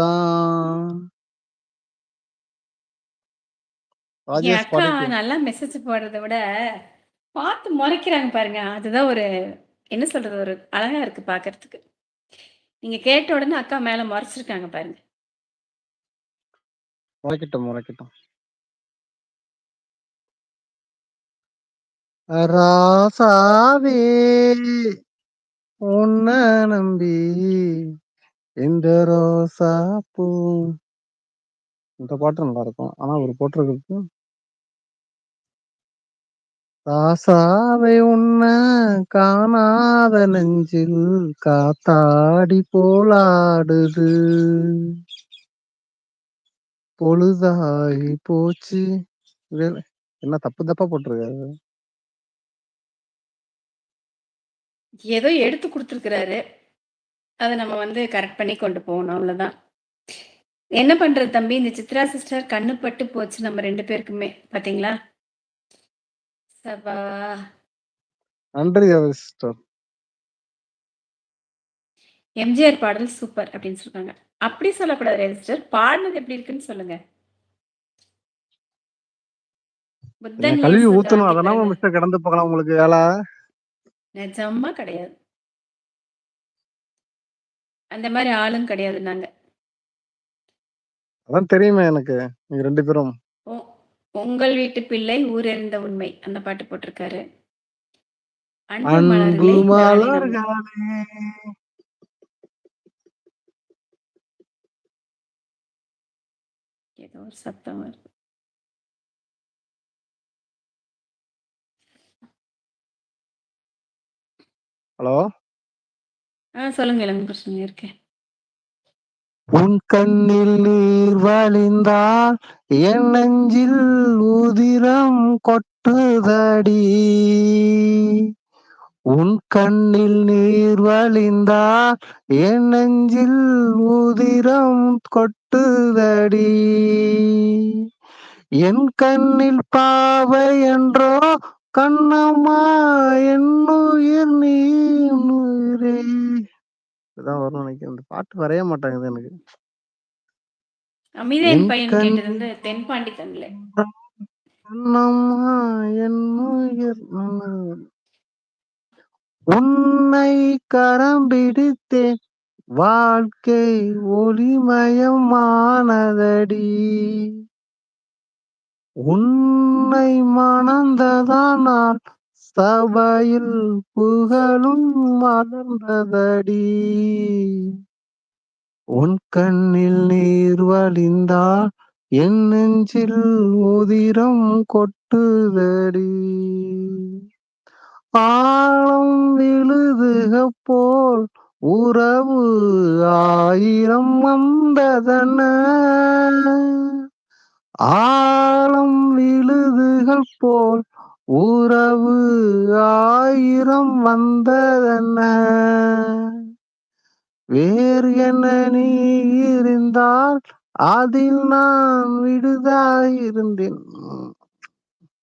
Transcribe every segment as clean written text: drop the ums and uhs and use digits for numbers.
தான். என் ராஜேஷ் அக்கா பாடிட்டு நல்லா மெசேஜ் போடுறத விட, பார்த்து முறைக்கிறாங்க பாருங்க. அதுதான் ஒரு என்ன சொல்றது? ஒரு அழகா இருக்கு பார்க்கறதுக்கு. நீங்க கேட்ட உடனே அக்கா மேல முறைச்சிருக்காங்க பாருங்க. முறைக்கட்டும், முறைக்கட்டும். ராசாவே உன்ன நம்பி இந்த ரோசா பூ இந்த பாட்டு நல்லா இருக்கும். ஆனா ஒரு போட்டிருக்கு ராசாவை உன்ன காணாத நெஞ்சில் காத்தாடி போலாடுது பொழுதாகி போச்சு. என்ன தப்பு தப்பா போட்டிருக்காரு. ஏதோ எடுத்து குடுத்துருக்கிறாரு. அத நம்ம வந்து கரெக்ட் பண்ணி கொண்டு போகணும். அவ்வளோதான். என்ன பண்றது தம்பி? இந்த சித்ரா சிஸ்டர் கண்ணு பட்டு போச்சு நம்ம 2 பேருக்குமே. பார்த்தீங்களா? சபா! நன்றி சிஸ்டர். எம்ஜிஆர் பாடல் சூப்பர் அப்படின்னு சொல்றாங்க. அப்படி சொல்லக்கூடாது சிஸ்டர். பாடுனது எப்படி இருக்குன்னு சொல்லுங்க. என்ன புத்தன் கழுவி இயேசு ஊத்தணும். காந்தி அதெல்லாம் பிறந்த மிஸ்டர் கடந்து போகலாம் உங்களுக்கு வேலை. நிஜமா கிடையாது. அந்த மாரி ஆளும் கிடையாது நாங்க. அதான் தெரியுமே எனக்கு. நீங்க 2 பேரும். உ உங்கள் வீட்டு பிள்ளை ஊரறிந்த உண்மை. அந்த பாட்டு போட்டிருக்காரு. அன்பு அன்பு மலர்களே தானே நம்ம. மலர்களே. ஏதோ ஒரு சத்தம் வருது. ஹலோ. சொல்லுங்க இளங்க பிரச்சனை இருக்கேன். உன் கண்ணில் நீர் வழிந்தால் என் நெஞ்சில் உதிரம் கொட்டுதடி. உன் கண்ணில் நீர் வழிந்தால் என் நெஞ்சில் உதிரம் கொட்டுதடி. என் கண்ணில் பாவை என்றோ கண்ணம்மா என் உயிர் நீ உயிரே. இதான் வரும் நினைக்கிறேன். இந்த பாட்டு வரைய மாட்டாங்குது எனக்கு. அமைதியா என் என் பையன் கேட்டது வந்து கண்ணில் தென்பாண்டி தமிழ். கண்ணம்மா என் உயிர் உன்னை கரம் பிடித்தேன் வாழ்க்கை ஒளிமயமானதடி. உன்னை மணந்ததானால் சபையில் புகழும் மலர்ந்ததடி. உன் கண்ணில் நீர் வழிந்தால் என் நெஞ்சில் உதிரம் கொட்டுதடி. ஆழம் விழுதுக போல் உறவு ஆயிரம் வந்ததன. ஆழம் விழுதுகள் போல் உறவு ஆயிரம் வந்ததென்ன. வேறு என்ன நீ இருந்தால் அதில் நான் விடுதாயிருந்தேன்.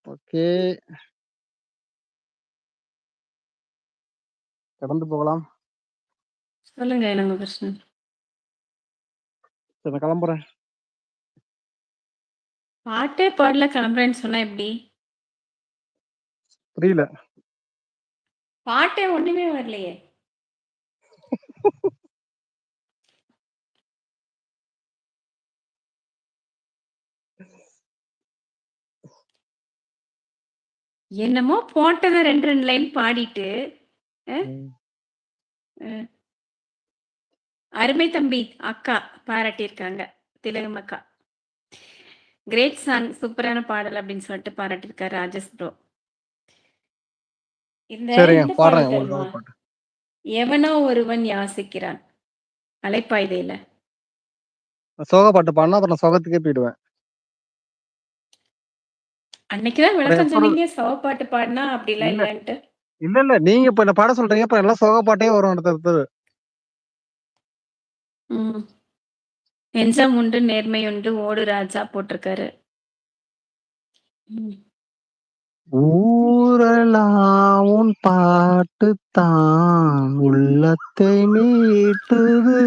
ஓகே, கடந்து போகலாம். சொல்லுங்க இளங்க கிருஷ்ணன். சரி, நான் கிளம்புறேன். பாட்டே பாடல கிளம்புறேன்னு சொன்னா எப்படி? புரியல. பாட்டே ஒண்ணுமே வரலையே. என்னமோ போட்டத 2 லைன் பாடிட்டு அருமை தம்பி அக்கா பாராட்டியிருக்காங்க. திலகம் அக்கா. கிரேட் சாங் சூப்பரான பாடல் அப்படின்னு சொல்லிட்டு பாராட்டியிருக்காரு ராஜேஷ் ப்ரோ. சரிங்க, இந்த பாடுறேன் பாடல் தெரியுமா? உங்களுக்காக பாட்டு. எவனோ ஒருவன் யாசிக்கிறான். அலைப்பாய்தையில. சோக பாட்டு பாடினா அப்புறம் நான் சோகத்துக்கே போயிடுவேன். அன்னைக்குதான் அப்புறம் விளக்கம் எப்ப சொன்னீங்க சவப்பாட்டு பாடினா அப்படிலாம் இல்ல இல்லன்ட்டு. இல்ல இல்ல நீங்க இப்ப என்ன பாட சொல்றீங்க, இப்ப எல்லாம் சோக பாட்டே வரும் அடுத்தது. நெஞ்சம் உண்டு நேர்மை உண்டு ஓடு ராஜா போட்டிருக்காரு. ஊரெல்லாம் உன் பாட்டுத்தான் உள்ளத்தை மீட்டுது.